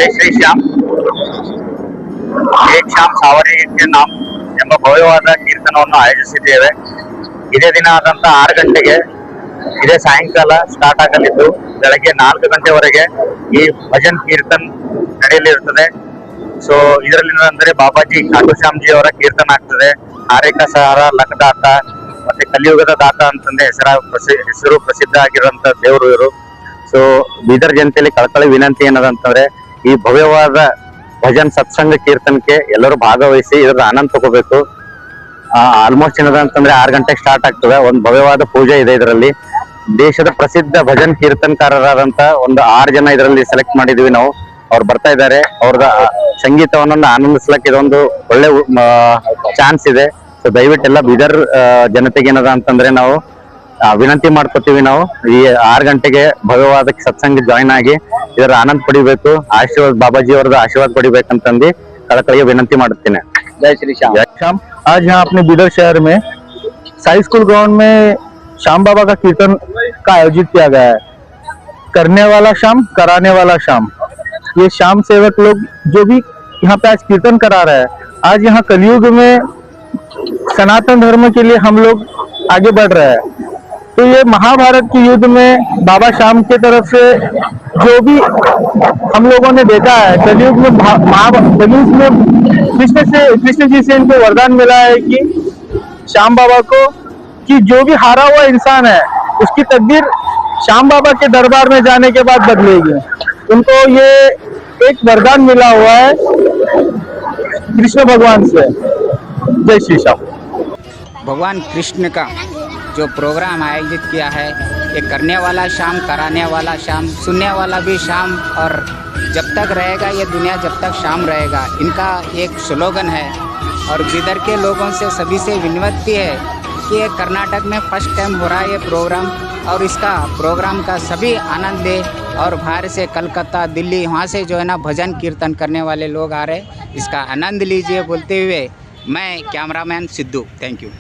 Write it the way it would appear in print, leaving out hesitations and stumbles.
ಜೈ ಶ್ರೀ ಶ್ಯಾಮ್ ಏಕ್ ಶ್ಯಾಮ್ ಸಾವರಿಗೆ ನಾಮ್ ಎಂಬ ಭವ್ಯವಾದ ಕೀರ್ತನವನ್ನು ಆಯೋಜಿಸಿದ್ದೇವೆ. ಇದೇ ದಿನ ಆದಂತ 6 ಗಂಟೆಗೆ ಇದೇ ಸಾಯಂಕಾಲ ಸ್ಟಾರ್ಟ್ ಆಗಲಿದ್ದು ಬೆಳಗ್ಗೆ 4 ಗಂಟೆವರೆಗೆ ಈ ಭಜನ್ ಕೀರ್ತನ್ ನಡೆಯಲಿರುತ್ತದೆ. ಸೊ ಇದರಲ್ಲಿ ಅಂದ್ರೆ ಬಾಬಾಜಿ ಖಾಟು ಶ್ಯಾಮ್ಜಿ ಅವರ ಕೀರ್ತನ ಆಗ್ತದೆ. ಆರೇಕ ಸಹಾರ ಲಖದಾತ ಮತ್ತೆ ಕಲಿಯುಗದ ದಾತ ಅಂತಂದ್ರೆ ಹೆಸರು ಪ್ರಸಿದ್ಧ ಆಗಿರುವಂತ ದೇವರು ಇವರು. ಸೊ ಬೀದರ್ ಜನತೆಯಲ್ಲಿ ಕಳಕಳಿ ವಿನಂತಿ ಏನದಂತಂದ್ರೆ ಈ ಭವ್ಯವಾದ ಭಜನ್ ಸತ್ಸಂಗ ಕೀರ್ತನಕ್ಕೆ ಎಲ್ಲರೂ ಭಾಗವಹಿಸಿ ಇದರ ಆನಂದ ತಗೋಬೇಕು. ಆಲ್ಮೋಸ್ಟ್ ಏನದಂತಂದ್ರೆ 6 ಗಂಟೆಗೆ ಸ್ಟಾರ್ಟ್ ಆಗ್ತದೆ. ಒಂದು ಭವ್ಯವಾದ ಪೂಜೆ ಇದೆ ಇದರಲ್ಲಿ. ದೇಶದ ಪ್ರಸಿದ್ಧ ಭಜನ್ ಕೀರ್ತನಕಾರರಾದಂತ ಒಂದು 6 ಜನ ಇದರಲ್ಲಿ ಸೆಲೆಕ್ಟ್ ಮಾಡಿದೀವಿ ನಾವು. ಅವ್ರು ಬರ್ತಾ ಇದ್ದಾರೆ. ಅವ್ರದ ಸಂಗೀತವನ್ನ ಆನಂದಿಸ್ಲಕ್ಕೆ ಇದೊಂದು ಒಳ್ಳೆ ಚಾನ್ಸ್ ಇದೆ. ಸೊ ದಯವಿಟ್ಟೆಲ್ಲ ಬೀದರ್ ಜನತೆಗೆ ಏನದ ಅಂತಂದ್ರೆ ನಾವು ವಿನಂತಿ ಮಾಡ್ಕೊತೀವಿ. ನಾವು ಈ 6 ಗಂಟೆಗೆ ಭವ್ಯವಾದ ಸತ್ಸಂಗ ಜಾಯಿನ್ ಆಗಿ ಇದರ ಆನಂದ ಪಡಿಬೇಕು. ಆಶೀರ್ವಾದ ಬಾಬಾಜಿ ಅವರದ ಆಶೀರ್ವಾದ ಪಡಿಬೇಕಂತಂದು ಕಳಕಳಿಗೆ ವಿನಂತಿ ಮಾಡುತ್ತೇನೆ. जय श्री श्याम। जय श्याम। आज यहाँ अपने बीदर शहर में साई स्कूल ग्राउंड में श्याम बाबा का कीर्तन का आयोजित किया गया है। करने वाला श्याम, कराने वाला श्याम। ये श्याम सेवक लोग जो भी यहाँ पे आज कीर्तन करा रहे हैं, आज यहाँ कलयुग में सनातन धर्म के लिए हम लोग आगे बढ़ रहे हैं। तो ये महाभारत के युद्ध में बाबा श्याम की तरफ से जो भी हम लोगों ने देखा है, कलयुग में कलयुग में कृष्ण जी से इनको वरदान मिला है कि श्याम बाबा को कि जो भी हारा हुआ इंसान है उसकी तकदीर श्याम बाबा के दरबार में जाने के बाद बदलेगी। उनको ये एक वरदान मिला हुआ है कृष्ण भगवान से। जय श्री श्याम। भगवान कृष्ण का जो प्रोग्राम आयोजित किया है, ये करने वाला शाम, कराने वाला शाम, सुनने वाला भी शाम, और जब तक रहेगा ये दुनिया जब तक शाम रहेगा, इनका एक स्लोगन है। और बिदर के लोगों से सभी से विनती है कि ये कर्नाटक में फर्स्ट टाइम हो रहा है ये प्रोग्राम, और इसका प्रोग्राम का सभी आनंद ले। और बाहर से कलकत्ता, दिल्ली, वहाँ से जो है ना भजन कीर्तन करने वाले लोग आ रहे, इसका आनंद लीजिए बोलते हुए मैं कैमरामैन सिद्धू। Thank you.